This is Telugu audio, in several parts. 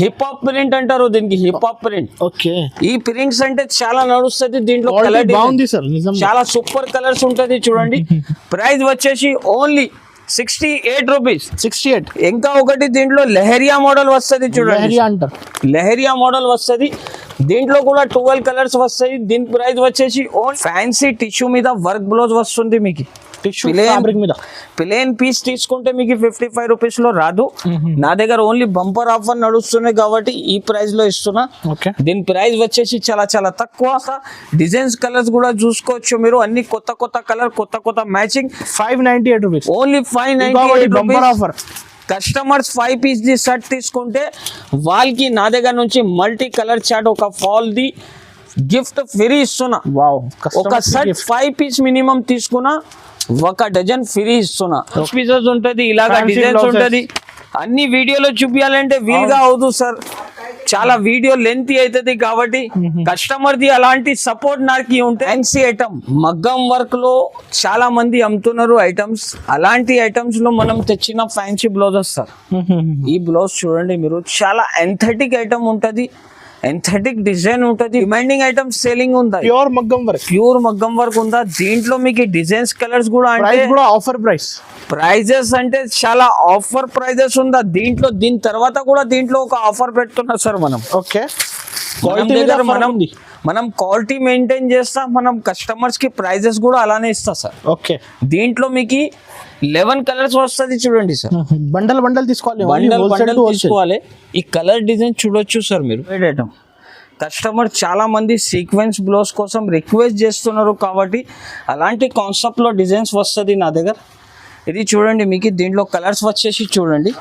హిప్ హాప్ ప్రింట్ అంటారు దీనికి, హిప్ హాప్ ప్రింట్. ఓకే, ఈ ప్రింట్స్ అంటే చాలా నడుస్తుంది దీంట్లో. Quality కలర్ బాగుంది సార్, నిజంగా. చాలా సూపర్ కలర్స్ ఉంటది చూడండి. ప్రైస్ వచ్చేసి ఓన్లీ 68 రూపీస్. 68. ఇంకా ఒకటి దీంట్లో లెహరియా మోడల్ వస్తుంది చూడండి. లహరియా అంటారు. లెహరియా మోడల్ వస్తుంది, దీంట్లో కూడా 12 కలర్స్ వస్తాయి. దీని ప్రైస్ వచ్చేసి ఓన్ ఫ్యాన్సీ టిష్యూ మీద వర్క్ బ్లౌజ్ వస్తుంది మీకు. టిష్యూ ఫ్యాబ్రిక్ మీద ప్లేన్ పీస్ తీసుకుంటే మీకు 55 రూపీస్ లో రాదు. నా దగ్గర ఓన్లీ బంపర్ ఆఫర్ నడుస్తున్నాయి కాబట్టి ఈ ప్రైస్ లో ఇస్తున్నా. ఓకే, దీని ప్రైస్ వచ్చేసి చాలా చాలా తక్కువ. డిజైన్స్ కలర్స్ కూడా చూసుకోవచ్చు మీరు, అన్ని కొత్త కొత్త కలర్, కొత్త కొత్త matching. 598 rupees only 598 bumper offer. Customers 5 piece the shirt తీసుకుంటే వాళ్ళకి నా దగ్గర నుంచి మల్టీ కలర్ చార్ట్ ఒక ఫాల్ ది గిఫ్ట్ ఫ్రీ ఇస్తున్నా. వావ్, ఒక షర్ట్ 5 పీస్ మినిమం తీసుకున్నా ఒక డజన్ ఫ్రీ ఇస్తున్నా. పీసెస్ ఉంటది, ఇలాగా Fancy డిజైన్స్ blouses. ఉంటది. అన్ని వీడియోలో చూపించాలంటే వీలుగా అవుతుంది సార్, చాలా వీడియో లెంత్ అవుతుంది కాబట్టి కస్టమర్ ది అలాంటి సపోర్ట్ నాకు ఉంటే. ఫ్యాన్సీ ఐటమ్ మగ్గం వర్క్ లో చాలా మంది అమ్ముతున్నారు ఐటమ్స్, అలాంటి ఐటమ్స్ లో మనం తెచ్చిన ఫ్యాన్సీ బ్లౌజెస్ సార్. ఈ బ్లౌజ్ చూడండి మీరు, చాలా ఎంథెటిక్ ఐటమ్ ఉంటది, ఎంథెటిక్ డిజైన్ ఉంటది. డిమాండింగ్ ఐటమ్ సేలింగ్ ఉందా, ప్యూర్ మగ్గం వర్క్. ప్యూర్ మగ్గం వర్క్ ఉందా. దీంట్లో మీకు డిజైన్స్ కలర్స్ కూడా అంటే ప్రైస్ కూడా ఆఫర్ ప్రైస్. ప్రైజెస్ అంటే చాలా ఆఫర్ ప్రైజెస్ ఉందా దీంట్లో. దీని తర్వాత కూడా దీంట్లో ఒక ఆఫర్ పెడుతున్నా సార్ మనం. ఓకే, మనం క్వాలిటీ మెయింటైన్ చేస్తాం, మనం కస్టమర్స్ కి ప్రైజెస్ కూడా అలానే ఇస్తా సార్. ఓకే, దీంట్లో మీకు 11 కలర్స్ వస్తుంది చూడండి సార్. బండల్ బండల్ తీసుకోవాలి, బండల్ తీసుకోవాలి. ఈ కలర్ డిజైన్ చూడొచ్చు సార్ మీరు. ఐటమ్ కస్టమర్ చాలా మంది సీక్వెన్స్ బ్లౌజ్ కోసం రిక్వెస్ట్ చేస్తున్నారు కాబట్టి అలాంటి కాన్సెప్ట్ లో డిజైన్స్ వస్తుంది నా దగ్గర. ఇది చూడండి మీకు, దీంట్లో కలర్స్ వచ్చేసి చూడండి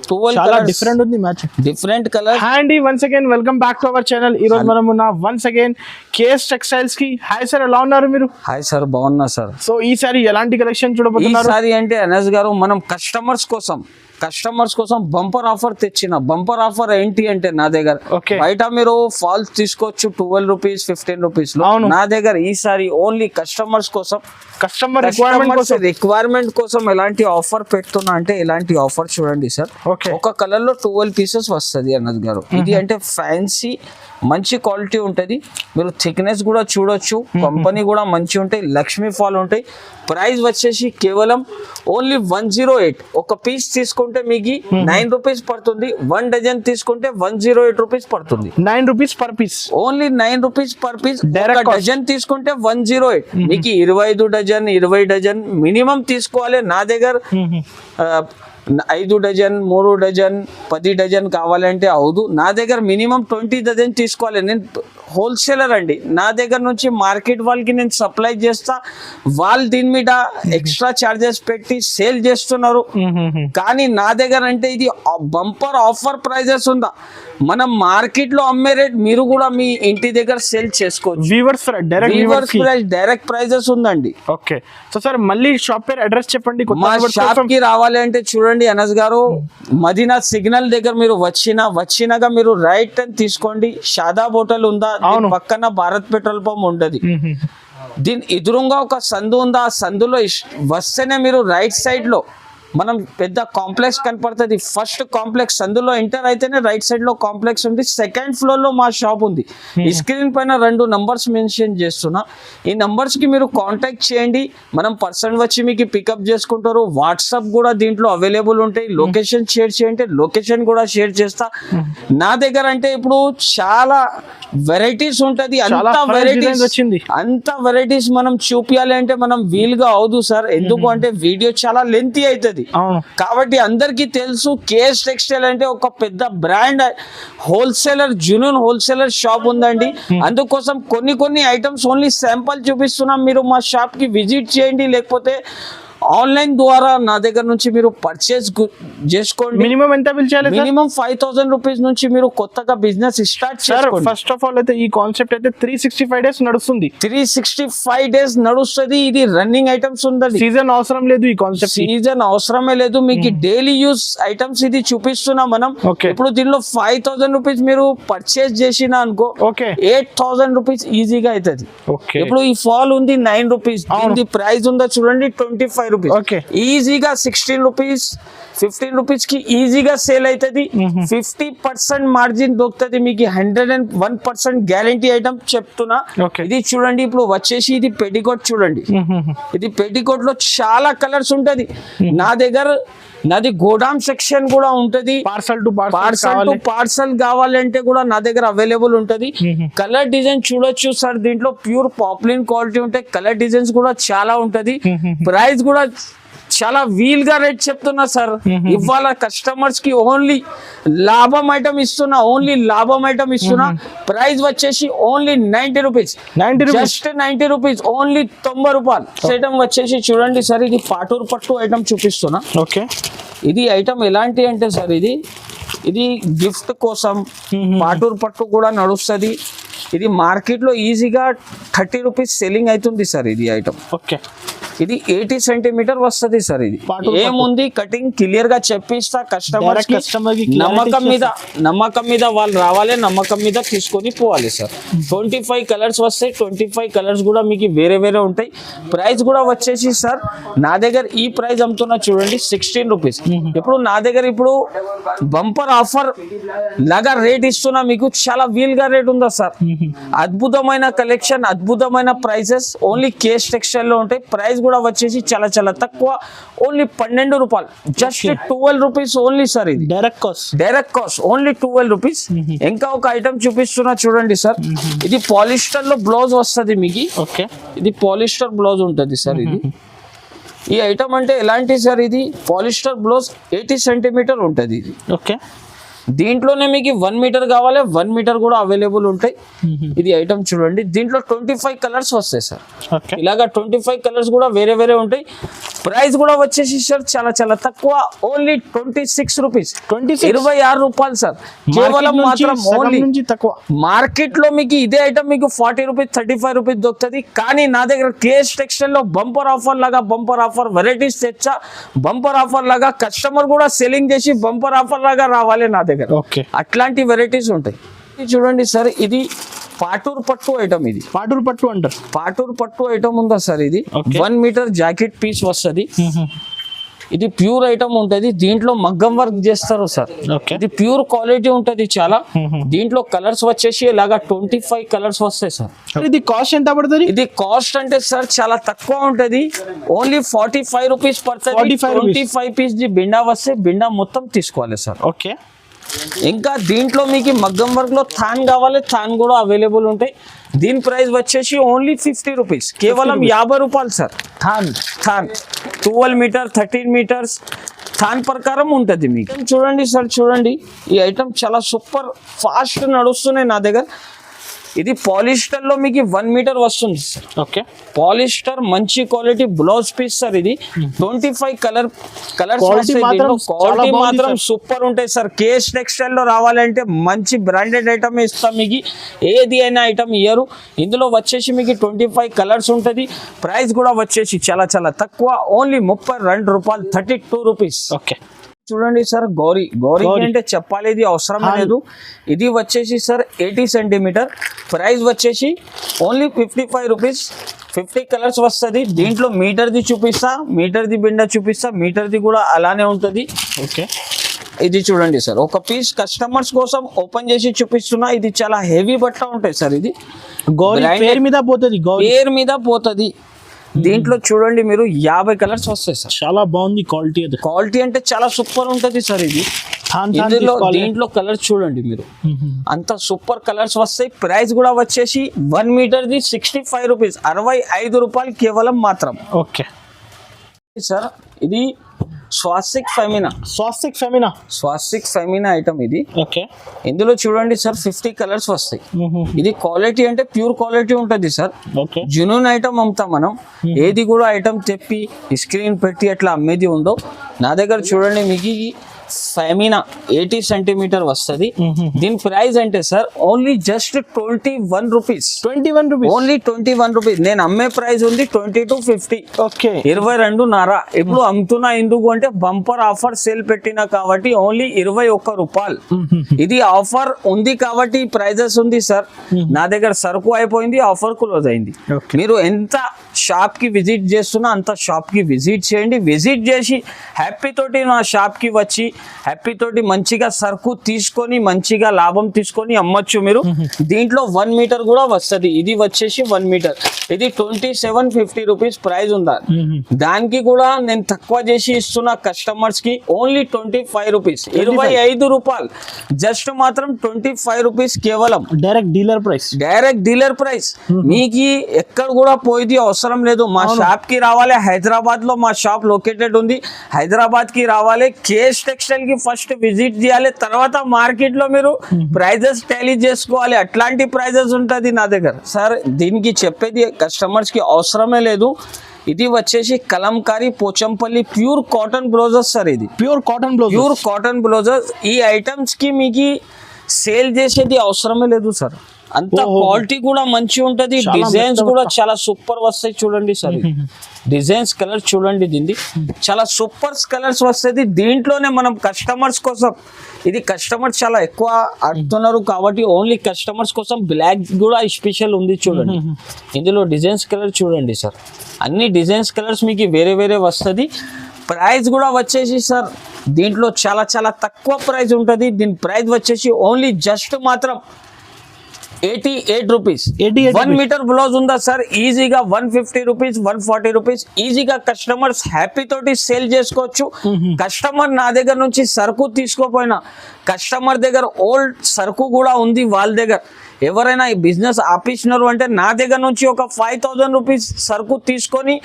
12 చాలా కలర్స్, డిఫరెంట్ ఉంది match, different colour. And once again welcome back to our channel. ఈ రోజు మనం ఉన్న వన్స్ అగైన్ కేఎస్ టెక్స్టైల్స్ కి. హాయ్ సార్, ఎలా ఉన్నారు మీరు? హాయ్ సార్, బాగున్నా సార్. సో ఈసారి ఎలాంటి కలెక్షన్ చూడబోతున్నారు? ఈసారి అంటే అనస్ గారు మనం కస్టమర్స్ కోసం బంపర్ ఆఫర్ తెచ్చిన. బంపర్ ఆఫర్ ఏంటి అంటే నా దగ్గర బయట మీరు ఫాల్స్ తీసుకోవచ్చు 12 రూపీస్ 15 రూపీస్ లో. నా దగ్గర ఈసారి ఓన్లీ కస్టమర్స్ కోసం, కస్టమర్ రిక్వైర్మెంట్ కోసం ఎలాంటి ఆఫర్ పెడుతున్నా అంటే ఇలాంటి ఆఫర్ చూడండి సార్. ఒక కలర్ లో 12 పీసెస్ వస్తుంది అనస్ గారు. ఇది అంటే ఫ్యాన్సీ మంచి క్వాలిటీ ఉంటది. మీరు థిక్నెస్ కూడా చూడొచ్చు, కంపెనీ కూడా మంచి ఉంటాయి, లక్ష్మీ ఫాల్ ఉంటాయి. ప్రైస్ వచ్చేసి కేవలం ఓన్లీ 108. ఒక పీస్ తీసుకుంటే మీకు 9 రూపీస్ పడుతుంది. 1 డజన్ తీసుకుంటే 108 రూపీస్ పడుతుంది. 9 rupees per piece, only 9 rupees per piece. ఒక డజన్ తీసుకుంటే 108. మీకు 25 డజన్ 20 డజన్ మినిమం తీసుకోవాలి. నా దగ్గర 5 డజన్ 3 డజన్ 10 డజన్ కావాలంటే అవదు. నా దగ్గర మినిమం 20 డజన్ తీసుకోవాలి. నేను హోల్సేలర్ అండి, నా దగ్గర నుంచి మార్కెట్ వాళ్ళకి నేను సప్లై చేస్తా. వాళ్ళు దీని మీద ఎక్స్ట్రా చార్జెస్ పెట్టి సేల్ చేస్తున్నారు. కానీ నా దగ్గర అంటే ఇది బంపర్ ఆఫర్ ప్రైజెస్ ఉందా. మనం మార్కెట్ లో అమ్మే రేట్ మీరు కూడా మీ ఇంటి దగ్గర సేల్ చేసుకోవచ్చు. వీవర్స్ ప్రైస్ డైరెక్ట్ ప్రైజెస్ ఉందండి. ఓకే, సో సార్ మళ్ళీ షాప్ పేరు అడ్రస్ చెప్పండి. మా షాప్ కి రావాలి అంటే చూడండి అనస్ గారు, మదీనా సిగ్నల్ దగ్గర మీరు వచ్చినాక మీరు రైట్ టర్న్ తీసుకోండి. షాదాబ్ హోటల్ ఉందా, పక్కన భారత్ పెట్రోల్ పంప్ ఉంటది. దీని ఎదురుగా ఒక సందు ఉందా, ఆ సందులో వస్తేనే మీరు రైట్ సైడ్ లో మనం పెద్ద కాంప్లెక్స్ కనపడుతుంది. ఫస్ట్ కాంప్లెక్స్ అందులో ఎంటర్ అయితేనే రైట్ సైడ్ లో కాంప్లెక్స్ ఉంది. సెకండ్ ఫ్లోర్ లో మా షాప్ ఉంది. ఈ స్క్రీన్ పైన 2 నంబర్స్ మెన్షన్ చేస్తున్నా. ఈ నంబర్స్ కి మీరు కాంటాక్ట్ చేయండి. మనం పర్సన్ వచ్చి మీకు పికప్ చేసుకుంటారు. వాట్సాప్ కూడా దీంట్లో అవైలబుల్ ఉంటాయి. లొకేషన్ షేర్ చేయండి, లొకేషన్ కూడా షేర్ చేస్తా. నా దగ్గర అంటే ఇప్పుడు చాలా వెరైటీస్ ఉంటది. అంత వెరైటీస్ మనం చూపించాలి అంటే మనం వీలుగా అవదు సార్. ఎందుకు అంటే వీడియో చాలా లెంతీ అవుతుంది. కాబట్టి అందరికి తెలుసు కేఎస్ టెక్స్టైల్ అంటే ఒక పెద్ద brand wholesaler, Junoon wholesaler shop ఉందండి. అందుకోసం కొన్ని ఐటమ్స్ ఓన్లీ శాంపుల్ చూపిస్తున్నాం. మీరు మా షాప్ కి విజిట్ చేయండి, లేకపోతే ఆన్లైన్ ద్వారా నా దగ్గర నుంచి మీరు పర్చేస్ చేసుకోండి. మినిమం ఎంత బిల్ చేయాలి? మినిమం 5000 రూపీస్ నుంచి మీరు కొత్తగా బిజినెస్ స్టార్ట్ చేసుకోండి. ఫస్ట్ ఆఫ్ ఆల్ అయితే ఈ కాన్సెప్ట్ అయితే 365 డేస్ నడుస్తుంది. 365 డేస్ నడుస్తుంది. ఇది రన్నింగ్ ఐటమ్స్ ఉంది. సీజన్ అవసరం లేదు. ఈ కాన్సెప్ట్ సీజన్ అవసరమే లేదు. మీకు డైలీ యూస్ ఐటమ్స్ ఇది చూపిస్తున్నాం మనం. ఇప్పుడు దీనిలో 5000 రూపీస్ మీరు పర్చేస్ చేసిన అనుకో 8000 రూపీస్ ఈజీగా అవుతుంది. ఇప్పుడు ఈ ఫాల్ ఉంది 9 రూపీస్. దీని ప్రైస్ ఉందా చూడండి 25 రూపీస్. Okay. ఈజీగా 16 రూపీస్ 15 రూపీస్ కి ఈజీగా సేల్ అవుతుంది. 50% మార్జిన్ దొరుకుతుంది మీకు. 101% గ్యారంటీ ఐటమ్ చెప్తున్నా. Okay. ఇది చూడండి, ఇప్పుడు వచ్చేసి ఇది పెటికోట్ చూడండి. ఇది పెటికోట్ లో చాలా కలర్స్ ఉంటది. నాది గోడామ్ సెక్షన్ కూడా ఉంటది. పార్సల్ టు పార్సల్ కావాలంటే కూడా నా దగ్గర అవైలబుల్ ఉంటది. కలర్ డిజైన్ చూడొచ్చు సార్, దీంట్లో ప్యూర్ పాపులిన్ క్వాలిటీ ఉంటాయి. కలర్ డిజైన్స్ కూడా చాలా ఉంటది. ప్రైస్ కూడా చాలా వీల్ గా రేట్ చెప్తున్నా సార్. ఇవాళ కస్టమర్స్ కి ఓన్లీ లాభం ఐటమ్ ఇస్తున్నా. ప్రైస్ వచ్చేసి only 90 rupees, just 90 rupees, only 90 రూపాయలు. ఐటమ్ వచ్చేసి చూడండి సార్, ఇది పాటూర్ పట్టు ఐటమ్ చూపిస్తున్నా. ఓకే, ఇది ఐటమ్ ఎలాంటి అంటే సార్, ఇది గిఫ్ట్ కోసం పాటూర్ పట్టు కూడా నడుస్తుంది. ఇది మార్కెట్ లో ఈజీగా 30 రూపీస్ సెల్లింగ్ అవుతుంది సార్. ఇది ఐటమ్ ఓకే, ఇది 80 సెంటీమీటర్ వస్తుంది సార్. ఇది ఏముంది, కటింగ్ క్లియర్ గా చెప్పిస్తా కస్టమర్ కి. నమ్మకం మీద వాళ్ళు రావాలి, నమ్మకం మీద తీసుకొని పోవాలి సార్. 25 కలర్స్ వస్తాయి. 25 కలర్స్ కూడా మీకు వేరే వేరే ఉంటాయి. ప్రైస్ కూడా వచ్చేసి సార్, నా దగ్గర ఈ ప్రైస్ అమ్ముతున్నా చూడండి 16 రూపీస్. ఇప్పుడు నా దగ్గర ఇప్పుడు బంపర్ ఆఫర్ లాగా రేట్ ఇస్తున్నా మీకు. చాలా వీల్ గా రేట్ ఉందా సార్. అద్భుతమైన కలెక్షన్, అద్భుతమైన ప్రైసెస్ ఓన్లీ కేస్ టెక్స్టైల్ లో ఉంటాయి. ప్రైస్ కూడా వచ్చేసి చాలా చాలా తక్కువ, ఓన్లీ 12 రూపాయలు, జస్ట్ 12 రూపీస్ ఓన్లీ సార్. ఇది డైరెక్ట్ కాస్ట్ ఓన్లీ 12 రూపీస్. ఇంకా ఒక ఐటమ్ చూపిస్తున్నా చూడండి సార్. ఇది పాలిస్టర్ లో బ్లౌజ్ వస్తుంది మీకు. ఓకే, ఇది పాలిస్టర్ బ్లౌజ్ ఉంటుంది సార్. ఈ ఐటమ్ అంటే ఎలాంటి సార్, ఇది పాలిస్టర్ బ్లౌజ్ 80 సెంటీమీటర్ ఉంటుంది. ఇది ఓకే, దీంట్లోనే మీకు 1 మీటర్ కావాలి, 1 మీటర్ కూడా అవైలబుల్ ఉంటాయి. ఇది ఐటమ్ చూడండి, దీంట్లో 25 కలర్స్ వస్తాయి సార్. ఇలాగా 25 కలర్స్ కూడా వేరే వేరే ఉంటాయి. ప్రైస్ కూడా వచ్చేసి సార్ చాలా చాలా తక్కువ, ఓన్లీ 26 రూపీస్, 26 రూపాయలు సార్. కేవలం మాత్రం ఓన్లీ మార్కెట్ లో మీకు ఇదే ఐటమ్ మీకు 40 రూపీస్ 35 రూపీస్ దొరుకుతుంది. కానీ నా దగ్గర కేఎస్ టెక్స్టైల్ లో బంపర్ ఆఫర్ వెరైటీస్ తెచ్చా. బంపర్ ఆఫర్ లాగా కస్టమర్ కూడా సెల్లింగ్ చేసి బంపర్ ఆఫర్ లాగా రావాలి నా దగ్గర. అట్లాంటి వెరైటీస్ ఉంటాయి. చూడండి సార్, ఇది పాటూర్ పట్టు ఐటమ్. ఇది పాటూర్ పట్టు అంటారు. పాటూర్ పట్టు ఐటమ్ ఉందా సార్. ఇది 1 మీటర్ జాకెట్ పీస్ వస్తుంది. ఇది ప్యూర్ ఐటమ్ ఉంటది. దీంట్లో మగ్గం వర్క్ చేస్తారు సార్. ఇది ప్యూర్ క్వాలిటీ ఉంటది చాలా. దీంట్లో కలర్స్ వచ్చేసి ఇలాగా 25 కలర్స్ వస్తాయి సార్. ఇది కాస్ట్ ఎంత పడుతుంది? ఇది కాస్ట్ అంటే సార్ చాలా తక్కువ ఉంటది, ఓన్లీ 45 రూపీస్ పడుతుంది. 25 పీస్ ది బిండా వస్తే బిండా మొత్తం తీసుకోవాలి సార్. ఓకే, ఇంకా దీంట్లో మీకు మగ్గం వర్క్ లో థాన్ కావాలి, థాన్ కూడా అవైలబుల్ ఉంటాయి. దీని ప్రైస్ వచ్చేసి ఓన్లీ 50 రూపీస్, కేవలం 50 రూపాయలు సార్. థాన్ 12 మీటర్ 13 మీటర్స్ థాన్ ప్రకారం ఉంటుంది మీకు. చూడండి సార్, చూడండి ఈ ఐటమ్ చాలా సూపర్ ఫాస్ట్ నడుస్తున్నాయి నా దగ్గర. ఇది పాలిస్టర్ లో మీకు 1 మీటర్ వస్తుంది సార్. ఓకే, పాలిస్టర్ మంచి క్వాలిటీ బ్లౌజ్ పీస్ సార్. ఇది 25 కలర్స్ క్వాలిటీ మాత్రం సూపర్ ఉంటాయి సార్. కేఎస్ టెక్స్టైల్ లో రావాలంటే మంచి బ్రాండెడ్ ఐటమ్ ఇస్తాం మీకు. ఏది అయినా ఐటమ్ ఇయ్యరు. ఇందులో వచ్చేసి మీకు 25 కలర్స్ ఉంటుంది. ప్రైస్ కూడా వచ్చేసి చాలా చాలా తక్కువ, ఓన్లీ 32 రూపాయలు, 32 రూపీస్. ఓకే, చూడండి సార్, గౌరీ అంటే చెప్పాలి, ఇది అవసరం లేదు. ఇది వచ్చేసి సార్ 80 సెంటీమీటర్. ప్రైస్ వచ్చేసి ఓన్లీ 55 రూపీస్. 50 కలర్స్ వస్తుంది. దీంట్లో మీటర్ది చూపిస్తా, మీటర్ది బిండా చూపిస్తా, మీటర్ది కూడా అలానే ఉంటుంది. ఓకే, ఇది చూడండి సార్, ఒక పీస్ కస్టమర్స్ కోసం ఓపెన్ చేసి చూపిస్తున్నా. ఇది చాలా హెవీ బట్ట ఉంటాయి సార్. ఇది పేరు మీద పోతుంది. దీంట్లో చూడండి మీరు 50 కలర్స్ వస్తాయి సార్. చాలా బాగుంది క్వాలిటీ అంటే చాలా సూపర్ ఉంటది సార్. ఇది దీంట్లో కలర్స్ చూడండి మీరు, అంత సూపర్ కలర్స్ వస్తాయి. ప్రైస్ కూడా వచ్చేసి 1 మీటర్ ది 65 రూపీస్, 65 రూపాయలు కేవలం మాత్రం. ఓకే సార్, ఇది స్వాస్తిక్ ఫెమినా ఐటమ్ ఇది. ఓకే, ఇందులో చూడండి సార్ 50 కలర్స్ వస్తాయి. ఇది క్వాలిటీ అంటే ప్యూర్ క్వాలిటీ ఉంటది సార్. జునూన్ ఐటమ్ అమ్ముతాం మనం. ఏది కూడా ఐటమ్ తెప్పి స్క్రీన్ పెట్టి అట్లా అమ్మేది ఉండవు. నా దగ్గర చూడండి మీకు ఫెమినా 80 సెంటీమీటర్ వస్తుంది. దీని ప్రైస్ అంటే sir only just 21 rupees, only 21 rupees. నేను అమ్మే ప్రైస్ ఉంది 22.50. ఓకే, 22.5. ఇప్పుడు అమ్ముతున్నా ఎందుకు అంటే బంపర్ ఆఫర్ సేల్ పెట్టినా కాబట్టి ఓన్లీ 21 రూపాయలు. ఇది ఆఫర్ ఉంది కాబట్టి ప్రైజెస్ ఉంది సార్. నా దగ్గర సరుకు అయిపోయింది, ఆఫర్ క్లోజ్ అయింది. మీరు ఎంత షాప్ కి విజిట్ చేస్తున్నా అంత షాప్ కి విజిట్ చేయండి. విజిట్ చేసి హ్యాపీ తోటి నా షాప్ కి వచ్చి హ్యాపీ తోటి మంచిగా సరుకు తీసుకొని మంచిగా లాభం తీసుకొని అమ్మొచ్చు మీరు. దీంట్లో 1 మీటర్ కూడా వస్తుంది. ఇది వచ్చేసి 1 మీటర్, ఇది 2750 రూపీస్ ప్రైస్ ఉందా. దానికి కూడా నేను తక్కువ చేసి ఇస్తున్నా కస్టమర్స్ కి, ఓన్లీ 25 రూపీస్, 25 రూపాయలు జస్ట్ మాత్రం 25 రూపీస్ కేవలం. Direct dealer price. మీకు ఎక్కడ కూడా పోయేది అవసరం లేదు. మా షాప్ కి రావాలి, హైదరాబాద్ లో మా షాప్ లొకేటెడ్ ఉంది. హైదరాబాద్ కి రావాలి, కేఎస్ టెక్స్టైల్ కి ఫస్ట్ విజిట్ చేయాలి, తర్వాత మార్కెట్ లో మీరు ప్రైజెస్ టాలీ చేసుకోవాలి. అట్లాంటి ప్రైజెస్ ఉంటది నా దగ్గర. సార్ దీనికి చెప్పేది కస్టమర్స్ కి అవసరమే లేదు. ఇది వచ్చేసి Kalamkari Pochampally pure cotton blouses sir. ఇది ప్యూర్ కాటన్ బ్లౌజెస్. ఈ ఐటమ్స్ కి మీకు సేల్ చేసేది అవసరమే లేదు సార్. అంత క్వాలిటీ కూడా మంచి ఉంటది. డిజైన్స్ కూడా చాలా సూపర్ వస్తాయి చూడండి సార్. డిజైన్స్ కలర్స్ చూడండి, దీన్ని చాలా సూపర్ కలర్స్ వస్తాయి. దీంట్లోనే మనం కస్టమర్స్ కోసం, ఇది కస్టమర్స్ చాలా ఎక్కువ అడుగుతున్నారు కాబట్టి ఓన్లీ కస్టమర్స్ కోసం బ్లాక్ కూడా స్పెషల్ ఉంది చూడండి. ఇందులో డిజైన్స్ కలర్ చూడండి సార్. అన్ని డిజైన్స్ కలర్స్ మీకు వేరే వేరే వస్తుంది. ప్రైస్ కూడా వచ్చేసి సార్ దీంట్లో చాలా చాలా తక్కువ ప్రైస్ ఉంటుంది. దీని ప్రైస్ వచ్చేసి ఓన్లీ జస్ట్ మాత్రం 88 రూపీస్. 1 మీటర్ బ్లౌజ్ ఉందా సార్, ఈజీగా 150 రూపీస్, 140 రూపీస్ ఈజీగా కస్టమర్స్ హ్యాపీ తోటి సేల్ చేసుకోవచ్చు. కస్టమర్ నా దగ్గర నుంచి సరుకు తీసుకోపోయినా, కస్టమర్ దగ్గర ఓల్డ్ సరుకు కూడా ఉంది వాళ్ళ దగ్గర. ఎవరైనా ఈ బిజినెస్ ఆపిస్తున్నారు అంటే నా దగ్గర నుంచి ఒక 5000 రూపీస్ సరుకు తీసుకొని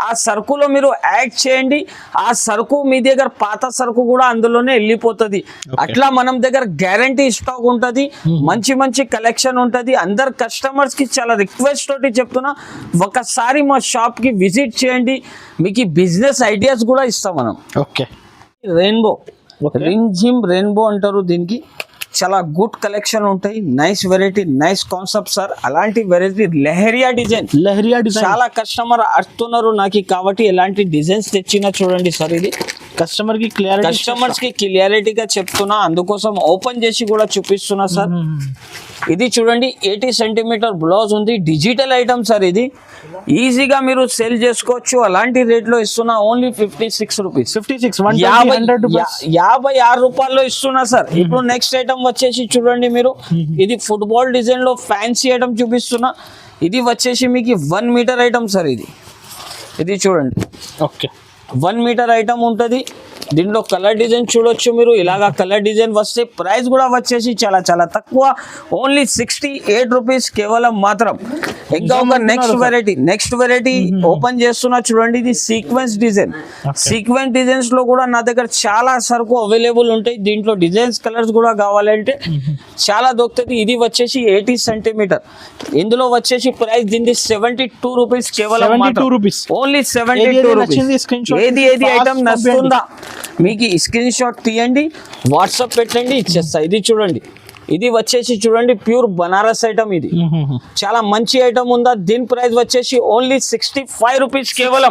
ఆ సరుకులో మీరు యాడ్ చేయండి. ఆ సరుకు మీ దగ్గర పాత సరుకు కూడా అందులోనే వెళ్ళిపోతుంది. అట్లా మనం దగ్గర గ్యారంటీ స్టాక్ ఉంటుంది, మంచి మంచి కలెక్షన్ ఉంటుంది. అందరు కస్టమర్స్ కి చాలా రిక్వెస్ట్ తోటి చెప్తున్నా, ఒకసారి మా షాప్ కి విజిట్ చేయండి. మీకు ఈ బిజినెస్ ఐడియాస్ కూడా ఇస్తాం మనం. ఓకే, రెయిన్బో, రింజిమ్ రెయిన్బో అంటారు దీనికి. చాలా గుడ్ కలెక్షన్ ఉంటాయి, nice variety, nice concept sir. అలాంటి వెరైటీ లెహరియా డిజైన్ చాలా కస్టమర్ అడుగుతున్నారు నాకు కాబట్టి ఎలాంటి డిజైన్స్ తెచ్చినా చూడండి సార్. ఇది కస్టమర్స్ కి క్లియారిటీగా చెప్తున్నా, అందుకోసం ఓపెన్ చేసి కూడా చూపిస్తున్నా సార్. ఇది చూడండి 80 సెంటీమీటర్ బ్లౌజ్ ఉంది, డిజిటల్ ఐటమ్ సార్. ఇది ఈజీగా మీరు సేల్ చేసుకోవచ్చు. అలాంటి రేట్ లో ఇస్తున్నా ఓన్లీ 56 రూపీస్, 56 రూపాయల్లో ఇస్తున్నా సార్. ఇప్పుడు నెక్స్ట్ ఐటమ్ వచ్చేసి చూడండి మీరు, ఇది ఫుట్బాల్ డిజైన్ లో ఫ్యాన్సీ ఐటమ్ చూపిస్తున్నా. ఇది వచ్చేసి మీకు 1 మీటర్ ఐటమ్ సార్. ఇది చూడండి, ఓకే 1 మీటర్ ఐటమ్ ఉంటుంది. దీంట్లో కలర్ డిజైన్ చూడొచ్చు మీరు. ఇలాగా కలర్ డిజైన్ వస్తే ప్రైస్ కూడా వచ్చేసి చాలా చాలా తక్కువ, ఓన్లీ 68 రూపీస్ కేవలం మాత్రం. ఇంకా ఒక నెక్స్ట్ వెరైటీ ఓపెన్ చేస్తున్నా చూడండి. ఇది సీక్వెన్స్ డిజైన్స్ లో కూడా నా దగ్గర చాలా సరుకు అవైలబుల్ ఉంటాయి. దీంట్లో డిజైన్స్ కలర్స్ కూడా కావాలంటే చాలా దొరుకుతుంది. ఇది వచ్చేసి 80 సెంటీమీటర్. ఇందులో వచ్చేసి ప్రైస్ దీనికి 72 రూపీస్ కేవలం, ఓన్లీ 72 రూపీస్. ఏది ఐటమ్ నచ్చుతుందా మీకు స్క్రీన్ షాట్ తీయండి, వాట్సాప్ పెట్టండి, ఇచ్చేస్తా. ఇది చూడండి, ఇది వచ్చేసి చూడండి ప్యూర్ బనారస్ ఐటమ్. ఇది చాలా మంచి ఐటమ్ ఉందా. దీని ప్రైస్ వచ్చేసి ఓన్లీ 65 రూపీస్ కేవలం,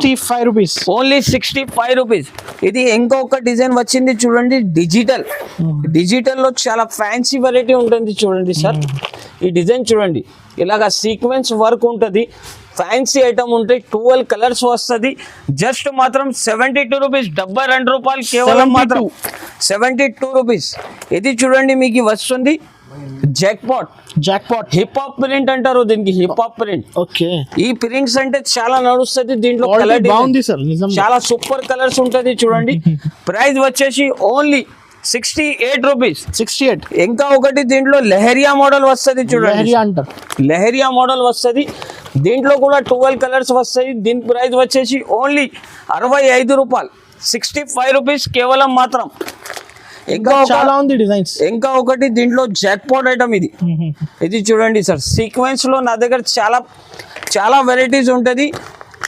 ఓన్లీ 65 రూపీస్. ఇది ఇంకొక డిజైన్ వచ్చింది చూడండి, డిజిటల్ లో చాలా ఫ్యాన్సీ వెరైటీ ఉంటుంది చూడండి సార్. ఈ డిజైన్ చూడండి, ఇలాగా సీక్వెన్స్ వర్క్ ఉంటుంది, ఫ్యాన్సీ ఐటమ్ ఉంటాయి, 12 కలర్స్ వస్తుంది. జస్ట్ మాత్రం 72 రూపీస్, 72 రూపాయలు కేవలం మాత్రం 72 రూపీస్. ఇది చూడండి మీకు వస్తుంది jackpot hip hop print అంటారు దీనికి, హిప్ హాప్ ప్రింట్. ఓకే, ఈ ప్రింట్స్ అంటే చాలా నడుస్తుంది. దీంట్లో కలర్ చాలా సూపర్ కలర్స్ ఉంటుంది చూడండి. ప్రైస్ వచ్చేసి ఓన్లీ 68 రూపీస్. ఇంకా ఒకటి దీంట్లో లెహరియా మోడల్ వస్తుంది చూడండి, లెహరియా మోడల్ వస్తుంది. దీంట్లో కూడా 12 కలర్స్ వస్తాయి. దీని ప్రైస్ వచ్చేసి ఓన్లీ 65 రూపాయలు, 65 రూపీస్ కేవలం మాత్రం. ఇంకా ఒకటి దీంట్లో జాక్ పాట్ ఐటమ్. ఇది చూడండి సార్, సీక్వెన్స్ లో నా దగ్గర చాలా వెరైటీస్ ఉంటుంది.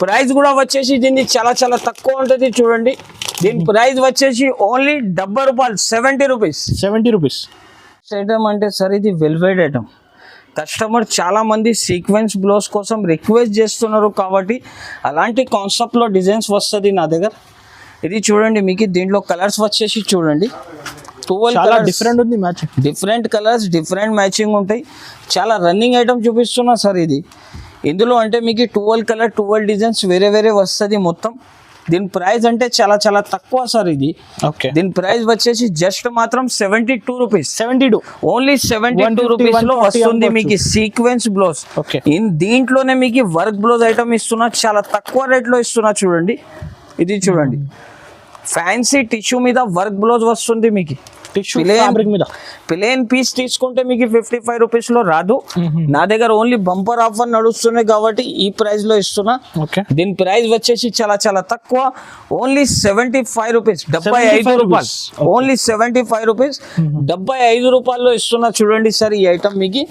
ప్రైస్ కూడా వచ్చేసి దీన్ని చాలా చాలా తక్కువ ఉంటుంది చూడండి. దీని ప్రైస్ వచ్చేసి ఓన్లీ 70 రూపాయలు, 70 రూపీస్. ఐటమ్ అంటే సార్ ఇది వెల్వెట్ ఐటమ్. కస్టమర్ చాలా మంది సీక్వెన్స్ బ్లౌజ్ కోసం రిక్వెస్ట్ చేస్తున్నారు కాబట్టి అలాంటి కాన్సెప్ట్లో డిజైన్స్ వస్తుంది నా దగ్గర. ఇది చూడండి మీకు దీంట్లో కలర్స్ వచ్చేసి చూడండి 12 డిఫరెంట్ కలర్స్, డిఫరెంట్ మ్యాచింగ్ ఉంటాయి. చాలా రన్నింగ్ ఐటమ్ చూపిస్తున్నా సార్. ఇందులో అంటే మీకు 12 కలర్ 12 డిజైన్స్ వేరే వేరే వస్తుంది మొత్తం. దీని ప్రైస్ అంటే చాలా చాలా తక్కువ సార్ ఇది. ఓకే, దీని ప్రైస్ వచ్చేసి జస్ట్ మాత్రం 72 రూపీస్. 72 ఓన్లీ 72 రూపీస్ లో వస్తుంది మీకు సీక్వెన్స్ బ్లౌజ్. ఓకే, దీంట్లోనే మీకు వర్క్ బ్లౌజ్ ఐటమ్ ఇస్తున్నా, చాలా తక్కువ రేట్ లో ఇస్తున్నా. చూడండి, ఇది చూడండి, ఫ్యాన్సీ టిష్యూ మీద వర్క్ బ్లౌజ్ వస్తుంది మీకు. టిష్యూ ఫ్యాబ్రిక్ మీద ప్లేన్ పీస్ తీసుకుంటే మీకు 55 రూపీస్ లో రాదు. నా దగ్గర ఓన్లీ బంపర్ ఆఫర్ నడుస్తున్నాయి కాబట్టి ఈ ప్రైస్ లో ఇస్తున్నా. ఓకే, దీని ప్రైస్ వచ్చేసి చాలా చాలా తక్కువ, ఓన్లీ 75 రూపీస్, 75 రూపాయలు. ఓన్లీ 75 రూపీస్, 75 రూపాయల్లో ఇస్తున్నా. చూడండి సార్, ఈ ఐటమ్ మీకు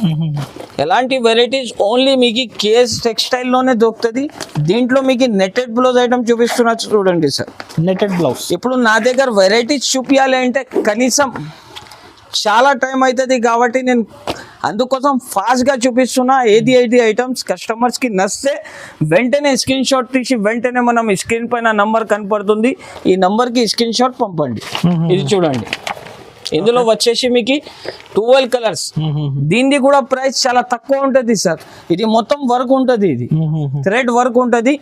ఎలాంటి వెరైటీస్ ఓన్లీ మీకు కేఎస్ టెక్స్టైల్ లోనే దొరుకుతుంది. దీంట్లో మీకు నెట్టెడ్ బ్లౌజ్ ఐటమ్ చూపిస్తున్నా. చూడండి సార్, నెట్టెడ్ బ్లౌజ్. ఇప్పుడు నా దగ్గర వెరైటీస్ చూపించాలి అంటే కనీసం చాలా టైం అవుతుంది కాబట్టి నేను అందుకోసం ఫాస్ట్గా చూపిస్తున్నా. ఏది ఐటమ్స్ కస్టమర్స్కి నచ్చితే వెంటనే స్క్రీన్ షాట్ తీసి వెంటనే మనం స్క్రీన్ పైన నంబర్ కనపడుతుంది, ఈ నంబర్కి స్క్రీన్ షాట్ పంపండి. ఇది చూడండి, ఇందులో వచ్చేసి మీకు 12 కలర్స్. దీనిది కూడా ప్రైస్ చాలా తక్కువ ఉంటుంది సార్. ఇది మొత్తం వర్క్ ఉంటుంది, ఇది థ్రెడ్ వర్క్ ఉంటుంది.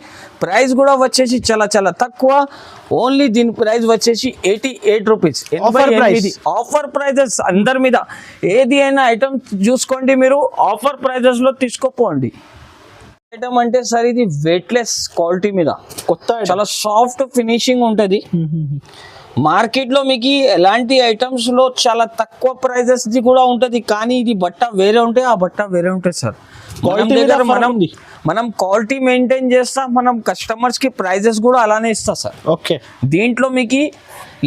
ప్రైస్ కూడా వచ్చేసి చాలా చాలా తక్కువ, ఓన్లీ దీని ప్రైస్ వచ్చేసి 88 రూపీస్. ఆఫర్ ప్రైజెస్ అందరి మీద. ఏది అయినా ఐటమ్ చూసుకోండి మీరు, ఆఫర్ ప్రైజెస్ లో తీసుకోపోండి. ఐటమ్ అంటే సార్ ఇది వెయిట్లెస్ క్వాలిటీ మీద కొత్త, చాలా సాఫ్ట్ ఫినిషింగ్ ఉంటుంది. మార్కెట్ లో మీకు ఎలాంటి ఐటమ్స్ లో చాలా తక్కువ ప్రైజెస్ ది కూడా ఉంటది, కానీ ఇది బట్ట వేరే ఉంటాయి, ఆ బట్ట వేరే ఉంటాయి సార్. మనం క్వాలిటీ మెయింటైన్ చేస్తాం, మనం కస్టమర్స్ కి ప్రైజెస్ కూడా అలానే ఇస్తాం సార్. ఓకే, దీంట్లో మీకు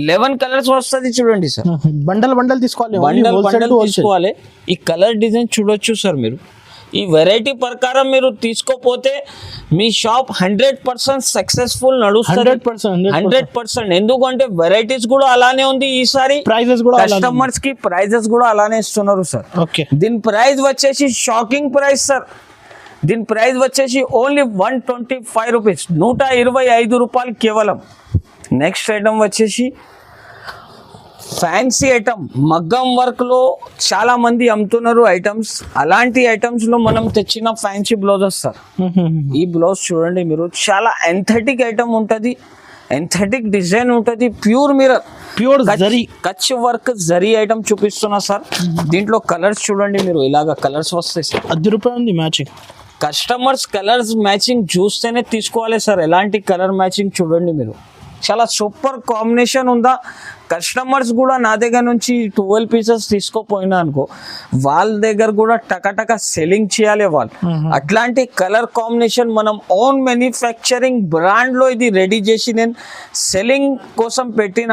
11 కలర్స్ వస్తుంది. చూడండి సార్, బండల్ తీసుకోవాలి, బండల్ తీసుకోవాలి. ఈ కలర్ డిజైన్ చూడొచ్చు సార్ మీరు. ఈ వెరైటీ ప్రకారం మీరు తీసుకోపోతే మీ షాప్ 100% సక్సెస్ఫుల్ నడుస్తుంది. 100%. ఎందుకంటే వెరైటీస్ కూడా అలానే ఉంది ఈసారి, ప్రైజెస్ కూడా కస్టమర్స్ కి ప్రైజెస్ కూడా అలానే ఇస్తున్నారు సార్. ఓకే, దీని ప్రైస్ వచ్చేసి షాకింగ్ ప్రైస్ సార్. దీని ప్రైస్ వచ్చేసి ఓన్లీ 125 రూపీస్, 125 రూపాయలు కేవలం. నెక్స్ట్ ఐటమ్ వచ్చేసి ఫ్యాన్సీ ఐటమ్, మగ్గం వర్క్ లో చాలా మంది అమ్ముతున్నారు ఐటమ్స్. అలాంటి ఐటమ్స్ లో మనం తెచ్చిన ఫ్యాన్సీ బ్లౌజెస్ సార్. ఈ బ్లౌజ్ చూడండి మీరు, చాలా ఎంథెటిక్ ఐటమ్ ఉంటది, ఎంథెటిక్ డిజైన్ ఉంటది, pure mirror, pure zari, Kutch work zari item చూపిస్తున్నా సార్. దీంట్లో కలర్స్ చూడండి మీరు, ఇలాగా కలర్స్ వస్తాయి సార్. 10 రూపాయలు ఉంది మ్యాచింగ్. కస్టమర్స్ కలర్స్ మ్యాచింగ్ చూస్తేనే తీసుకోవాలి సార్. ఎలాంటి కలర్ మ్యాచింగ్ చూడండి మీరు, చాలా సూపర్ కాంబినేషన్ ఉందా. కస్టమర్స్ కూడా నా దగ్గర నుంచి 12 పీసెస్ తీసుకోపోయినా అనుకో, వాళ్ళ దగ్గర కూడా టకటక సెల్లింగ్ చేయాలి వాళ్ళు. అట్లాంటి కలర్ కాంబినేషన్ మనం ఓన్ మ్యానుఫ్యాక్చరింగ్ బ్రాండ్ లో ఇది రెడీ చేసి నేను సెల్లింగ్ కోసం పెట్టిన.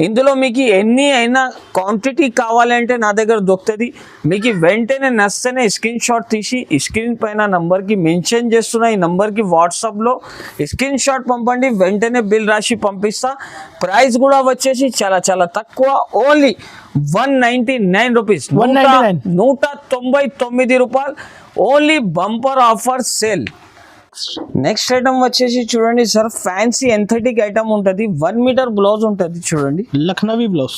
ఇందులో మీకు ఎన్ని అయినా క్వాంటిటీ కావాలంటే నా దగ్గర దొరుకుతుంది. మీకు వెంటనే నచ్చితేనే స్క్రీన్ షాట్ తీసి స్క్రీన్ పైన నంబర్కి మెన్షన్ చేస్తున్న ఈ నంబర్కి వాట్సాప్లో స్క్రీన్ షాట్ పంపండి, వెంటనే బిల్ రాసి పంపిస్తా. ప్రైస్ కూడా వచ్చేసి చాలా చాలా తక్కువ, ఓన్లీ 199 రూపీస్, 199 రూపాయలు. Only bumper offer sale. Next item వచ్చేసి చూడండి సార్, ఫ్యాన్సీ ఎంథెటిక్ ఐటమ్ ఉంటుంది, 1 మీటర్ బ్లౌజ్ ఉంటుంది. చూడండి, లక్నవీ బ్లౌజ్.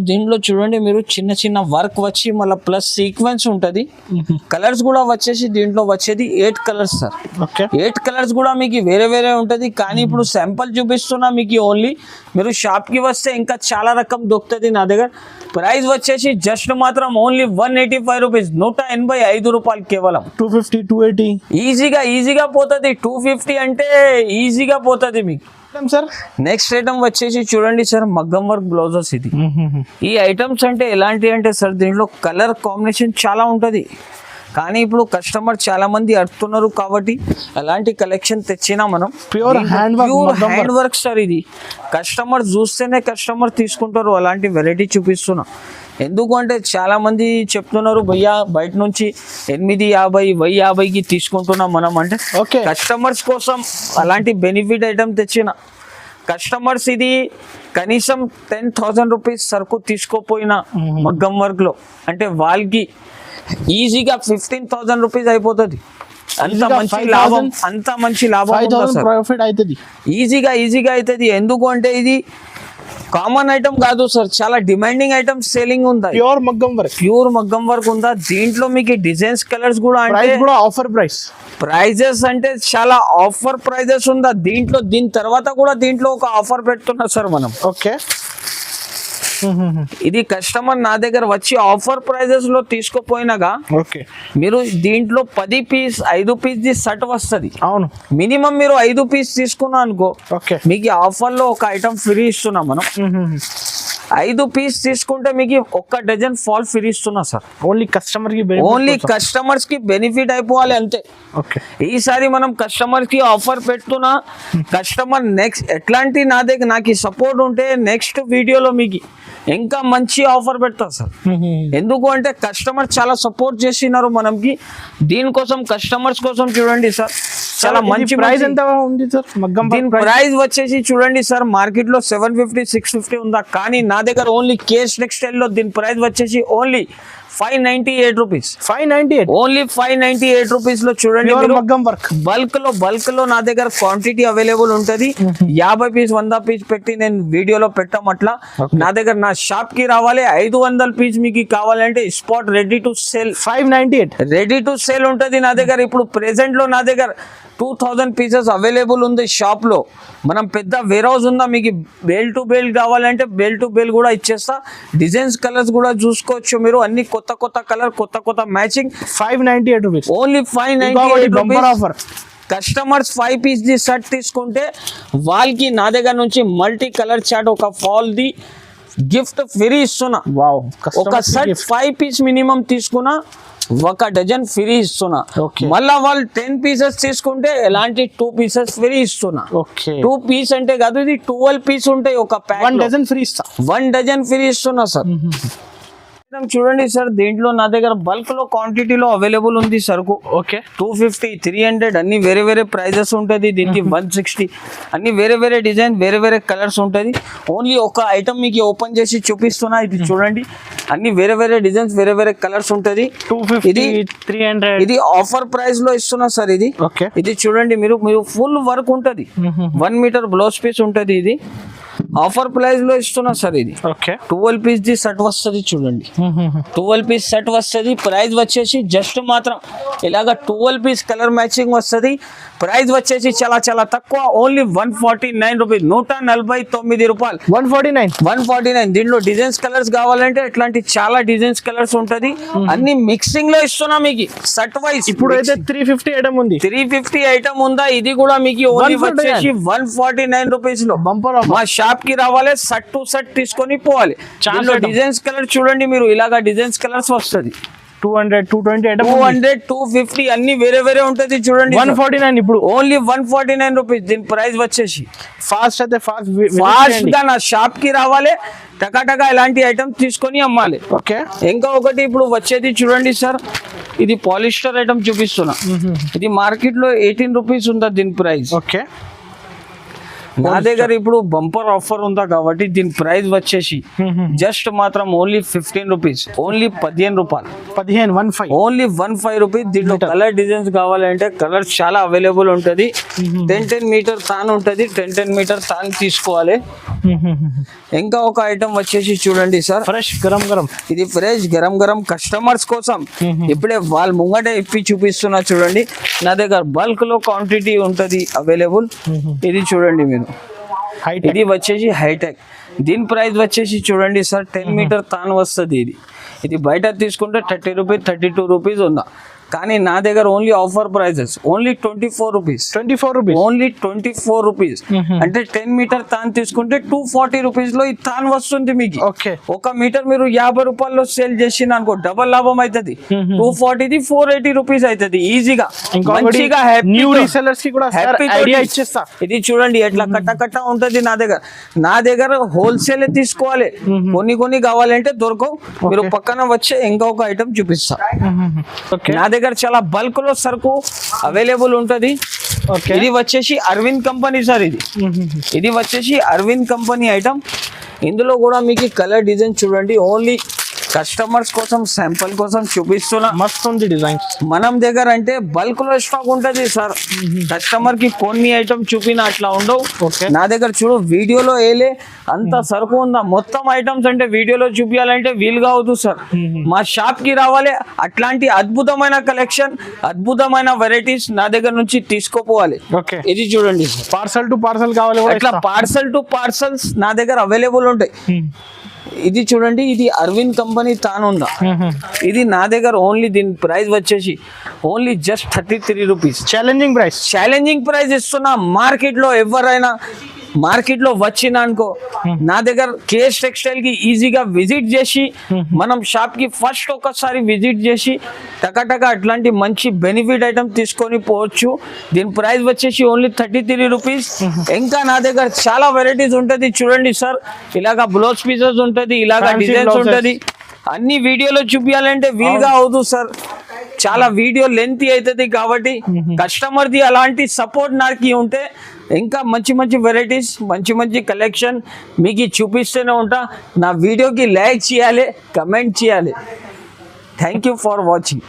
దీంట్లో చూడండి మీరు, చిన్న చిన్న వర్క్ వచ్చి మళ్ళీ ప్లస్ సీక్వెన్స్ ఉంటుంది. కలర్స్ కూడా వచ్చేసి దీంట్లో వచ్చేది 8 కలర్స్ సార్. 8 కలర్స్ కూడా మీకు వేరే వేరే ఉంటుంది, కానీ ఇప్పుడు శాంపుల్ చూపిస్తున్నా మీకు. ఓన్లీ మీరు షాప్ కి వస్తే ఇంకా చాలా రకం దొరుకుతుంది నా దగ్గర. ప్రైస్ వచ్చేసి జస్ట్ మాత్రం ఓన్లీ 185 రూపీస్, 185 రూపాయలు కేవలం. 250, 280 ఈజీగా పోతుంది. 250 అంటే ఈజీగా పోతుంది మీకు సార్. నెక్స్ట్ ఐటమ్ వచ్చేసి చూడండి సార్, మగ్గం వర్క్ బ్లౌజెస్. ఇది ఈ ఐటమ్స్ అంటే ఎలాంటి అంటే సార్, దీంట్లో కలర్ కాంబినేషన్ చాలా ఉంటుంది, కానీ ఇప్పుడు కస్టమర్ చాలా మంది అడుగుతున్నారు కాబట్టి అలాంటి కలెక్షన్ తెచ్చినా మనం. Pure hand work sir. ఇది కస్టమర్ చూస్తేనే కస్టమర్ తీసుకుంటారు, అలాంటి వెరైటీ చూపిస్తున్నా. ఎందుకంటే చాలా మంది చెప్తున్నారు, భయ్యా బయట నుంచి 850, 1050కి తీసుకుంటున్నాం మనం. అంటే కస్టమర్స్ కోసం అలాంటి బెనిఫిట్ ఐటమ్ తెచ్చిన. కస్టమర్స్ ఇది కనీసం 10,000 రూపీస్ సరుకు తీసుకోపోయినా మగ్గం వర్క్ లో అంటే వాళ్ళకి ఈజీగా 15,000 రూపీస్ అయిపోతుంది. అంత మంచి లాభం ప్రాఫిట్ అవుతుంది, ఈజీగా అవుతుంది. ఎందుకు అంటే ఇది కామన్ ఐటమ్ కాదు సార్, చాలా డిమాండింగ్ ఐటమ్ సేలింగ్ ఉందా. ప్యూర్ మగ్గం వర్క్, ప్యూర్ మగ్గం వర్క్ ఉందా. దీంట్లో మీకు డిజైన్స్ కలర్స్ కూడా అంటే ప్రైస్ కూడా ఆఫర్ ప్రైస్. ప్రైజెస్ అంటే చాలా ఆఫర్ ప్రైజెస్ ఉందా దీంట్లో. దీని తర్వాత కూడా దీంట్లో ఒక ఆఫర్ పెడుతున్నా సార్ మనం. ఓకే, ఇది కస్టమర్ నా దగ్గర వచ్చి ఆఫర్ ప్రైజెస్ లో తీసుకోపోయినాగా ఓకే, మీరు దీంట్లో 10 పీస్ 5 పీస్ ది సెట్ వస్తుంది. అవును, మినిమం మీరు 5 పీస్ తీసుకున్నా అనుకో, ఓకే, మీకు ఆఫర్ లో ఒక ఐటమ్ ఫ్రీ ఇస్తున్నాం మనం. 5 పీస్ తీసుకుంటే మీకు 1 డజన్ ఫాల్ ఫ్రీ ఇస్తున్నా సార్. ఓన్లీ కస్టమర్ కి, ఓన్లీ కస్టమర్స్ కి బెనిఫిట్ అయిపోవాలి అంతే. ఓకే, ఈసారి మనం కస్టమర్ కి ఆఫర్ పెడుతున్నా. కస్టమర్ నెక్స్ట్ ఎట్లాంటి నా దగ్గర నాకు సపోర్ట్ ఉంటే నెక్స్ట్ వీడియోలో మీకు ఇంకా మంచి ఆఫర్ పెడతా సార్. ఎందుకు అంటే కస్టమర్ చాలా సపోర్ట్ చేసినారు మనకి. దీనికోసం కస్టమర్స్ కోసం చూడండి సార్, చాలా మంచి ప్రైస్ ఎంత ఉంది సార్ మగ్గం? దీని ప్రైస్ వచ్చేసి చూడండి సార్, మార్కెట్ లో 750 650 ఉందా, కానీ నా దగ్గర ఓన్లీ కేస్ టెక్స్టైల్ లో దీని ప్రైస్ వచ్చేసి ఓన్లీ 598 రూపీస్. 598 ఓన్లీ 598 రూపీస్ లో చూడండి. మగ్గం వర్క్ బల్క్ లో నా దగ్గర క్వాంటిటీ అవైలబుల్ ఉంటది. 50 పీస్ 100 పీస్ పెట్టి నేను వీడియోలో పెట్టమట్లా. నా దగ్గర నా షాప్ కి రావాలి. 500 పీస్ మీకు కావాలంటే spot ready to sale 598 ready to sale ఉంటది నా దగ్గర. ఇప్పుడు ప్రెసెంట్ లో నా దగ్గర 2000 పీసెస్ అవైలబుల్ ఉంది షాప్ లో. మనం పెద్ద వేర్ హౌస్ ఉందా, మీకు బేల్ టు బేల్ కావాలంటే బేల్ టు బేల్ కూడా ఇచ్చేస్తా. డిజైన్స్ కలర్స్ కూడా చూసుకోవచ్చు మీరు, అన్ని కొత్త కలర్ కొత్త matching. 598 rupees, only 598 bumper offer. Customers 5 piece the set తీసుకుంటే వాళ్ళకి నా దగ్గర నుంచి మల్టీ కలర్ చాట్ ఒక ఫాల్ ది గిఫ్ట్ ఫ్రీ ఇస్తున్నా. వావ్, ఒక సెట్ 5 పీస్ మినిమం తీసుకున్నా 1 డజన్ ఫ్రీ ఇస్తున్నా. Okay. మళ్ళా వాళ్ళు 10 పీసెస్ తీసుకుంటే ఎలాంటి 2 పీసెస్ ఫ్రీ ఇస్తున్నా. ఓకే, 2 పీస్ అంటే కాదు, ఇది 12 పీస్ ఉంటాయి ఒక ప్యాక్. 1 డజన్ ఫ్రీ ఇస్తా. 1 డజన్ ఫ్రీ ఇస్తున్నా సార్. చూడండి సార్, దీంట్లో నా దగ్గర బల్క్ లో క్వాంటిటీలో అవైలబుల్ ఉంది సరుకు. ఓకే, 250 300 అన్ని వేరే ప్రైజెస్ ఉంటుంది. దీనికి 160 అన్ని వేరే డిజైన్ వేరే కలర్స్ ఉంటుంది. ఓన్లీ ఒక ఐటమ్ మీకు ఓపెన్ చేసి చూపిస్తున్నా. ఇది చూడండి, అన్ని వేరే డిజైన్స్ వేరే కలర్స్ ఉంటుంది. 250 300 ఇది ఆఫర్ ప్రైస్ లో ఇస్తున్నా సార్. ఇది ఓకే, ఇది చూడండి, మీరు ఫుల్ వర్క్ ఉంటుంది. 1 మీటర్ బ్లౌజ్ పీస్ ఉంటుంది. ఇది ఆఫర్ ప్రైస్ లో ఇస్తున్నా సార్. ఇది ఓకే, 12 పీస్ ది సెట్ వస్తుంది చూడండి. 12 పీస్ సెట్ వస్తుంది. ప్రైస్ వచ్చేసి జస్ట్ మాత్రం ఇలాగ 12 పీస్ కలర్ మ్యాచింగ్ వస్తుంది. ప్రైస్ వచ్చేసి చాలా తక్కువ, ఓన్లీ 149 రూపీస్, 149 రూపాయలు. 149. దీంట్లో డిజైన్స్ కలర్స్ కావాలంటే ఇట్లాంటి చాలా డిజైన్స్ కలర్స్ ఉంటది. అన్ని మిక్సింగ్ లో ఇస్తున్నా మీకు సెట్ వైస్. ఇప్పుడు అయితే 350 ఐటమ్ ఉంది. 350 ఐటమ్ ఉందా, ఇది కూడా మీకు ఓన్లీ వచ్చేసి 149 రూపీస్ లో. Bumper offer. మా షాప్ కి రావాలి, సెట్ టు సెట్ తీసుకొని పోవాలి. చాలా డిజైన్స్ కలర్ చూడండి మీరు, ఇలాగా డిజైన్స్ కలర్స్ వస్తుంది. 200 220 ఐటమ్ 200 250 అన్ని వేరే ఉంటది చూడండి. 149 ఇప్పుడు ఓన్లీ 149 రూపీస్. దీని ప్రైస్ వచ్చేసి ఫాస్ట్ అయితే ఫాస్ట్ గా నా షాప్ కి రావాలి, టకా ఇలాంటి ఐటమ్ తీసుకొని అమ్మాలి. ఓకే, ఇంకా ఒకటి ఇప్పుడు వచ్చేది చూడండి సార్, ఇది పాలిస్టర్ ఐటమ్ చూపిస్తున్నా. ఇది మార్కెట్ లో 18 రూపీస్ ఉందా దీని ప్రైస్. ఓకే, నా దగ్గర ఇప్పుడు బంపర్ ఆఫర్ ఉందా కాబట్టి దీని ప్రైస్ వచ్చేసి జస్ట్ మాత్రం ఓన్లీ 15 రూపీస్, ఓన్లీ 15 రూపాయలు. 15 ఓన్లీ 15 రూపీస్. దీంట్లో కలర్ డిజైన్స్ కావాలంటే కలర్స్ చాలా అవైలబుల్ ఉంటది. 10 మీటర్ తాన్ ఉంటది, 10 మీటర్ తాన్ తీసుకోవాలి. ఇంకా ఒక ఐటమ్ వచ్చేసి చూడండి సార్, ఫ్రెష్ గరం ఇది ఫ్రెష్ గరం కస్టమర్స్ కోసం ఇప్పుడే వాళ్ళ ముంగట ఇప్పి చూపిస్తున్నా చూడండి. నా దగ్గర బల్క్ లో క్వాంటిటీ ఉంటది అవైలబుల్. ఇది చూడండి మీరు, ఇది వచ్చేసి హైటెక్. దీని ప్రైస్ వచ్చేసి చూడండి సార్, 10 మీటర్ తాన్ వస్తుంది. ఇది బయట తీసుకుంటే 30 రూపీస్ 32 రూపీస్ ఉందా, కానీ నా దగ్గర only offer prices only 24 rupees. Only 24 rupees. అంటే 10 మీటర్ తాన్ తీసుకుంటే 240 రూపీస్ లో ఈ తాన్ వస్తుంది మీకు. ఒక మీటర్ మీరు 50 రూపాయల్లో సేల్ చేసిన అనుకో, డబల్ లాభం అవుతుంది. 240 ది 480 రూపీస్ అవుతుంది ఈజీగా. మంచిగా న్యూ రీసెల్లర్స్ కి కూడా ఐడియా ఇచ్చేస్తా. ఇది చూడండి ఎట్లా కట్ట ఉంటది. నా దగ్గర హోల్సేల్ తీసుకోవాలి, కొన్ని కావాలంటే దొరకవు. మీరు పక్కన వచ్చే ఇంకొక ఐటమ్ చూపిస్తా. నా దగ్గర చాలా బల్క్ లో సరుకు అవైలబుల్ ఉంటది. ఇది వచ్చేసి అరవింద్ కంపెనీ సార్. ఇది వచ్చేసి అరవింద్ కంపెనీ ఐటమ్. ఇందులో కూడా మీకు కలర్ డిజైన్ చూడండి, ఓన్లీ కస్టమర్స్ కోసం శాంపుల్ కోసం చూపిస్తున్నా. మస్తు ఉంది డిజైన్స్. మనం దగ్గర అంటే బల్క్ లో స్టాక్ ఉంటది సార్. కస్టమర్ కి కొన్ని ఐటమ్ చూపిన అట్లా ఉండవు. Okay. నా దగ్గర చూడు వీడియోలో ఏలే అంత సరుకు ఉందా, మొత్తం ఐటమ్స్ అంటే వీడియోలో చూపించాలంటే వీలుగా అవుతుంది సార్. మా షాప్ కి రావాలి, అట్లాంటి అద్భుతమైన కలెక్షన్, అద్భుతమైన వెరైటీస్ నా దగ్గర నుంచి తీసుకోపోవాలి. ఓకే, ఇది చూడండి సార్, పార్సల్ టు పార్సల్ కావాలి కూడా అట్లా ఇస్తా. పార్సల్ టు పార్సల్స్ నా దగ్గర అవైలబుల్ ఉంటాయి. ఇది చూడండి, ఇది అరవింద్ కంపెనీ తానుందా, ఇది నా దగ్గర ఓన్లీ దీని ప్రైస్ వచ్చేసి only just 33 rupees. Challenging price. Challenging price ఇస్తున్నా. మార్కెట్ లో ఎవరైనా మార్కెట్ లో వచ్చిన అనుకో నా దగ్గర కేఎస్ టెక్స్టైల్ కి ఈజీగా విజిట్ చేసి మనం షాప్ కి ఫస్ట్ ఒకసారి విజిట్ చేసి టకాటకా అట్లాంటి మంచి బెనిఫిట్ ఐటమ్ తీసుకొని పోవచ్చు. దీని ప్రైస్ వచ్చేసి ఓన్లీ 33 రూపీస్. ఇంకా నా దగ్గర చాలా వెరైటీస్ ఉంటది చూడండి సార్. ఇలాగా బ్లౌజ్ పీసెస్ ఉంటది, ఇలాగా Fancy డిజైన్స్ blouses. ఉంటది. అన్ని వీడియోలో చూపించాలంటే వీలుగా అవుతుంది సార్, చాలా వీడియో లెంత్ అవుతుంది. కాబట్టి కస్టమర్ ది అలాంటి సపోర్ట్ నాకు ఉంటే ఇంకా మంచి మంచి వెరైటీస్, మంచి మంచి కలెక్షన్ మీకు చూపిస్తూనే ఉంటా. నా వీడియోకి లైక్ చేయాలి, కమెంట్ చేయాలి. Thank you for watching.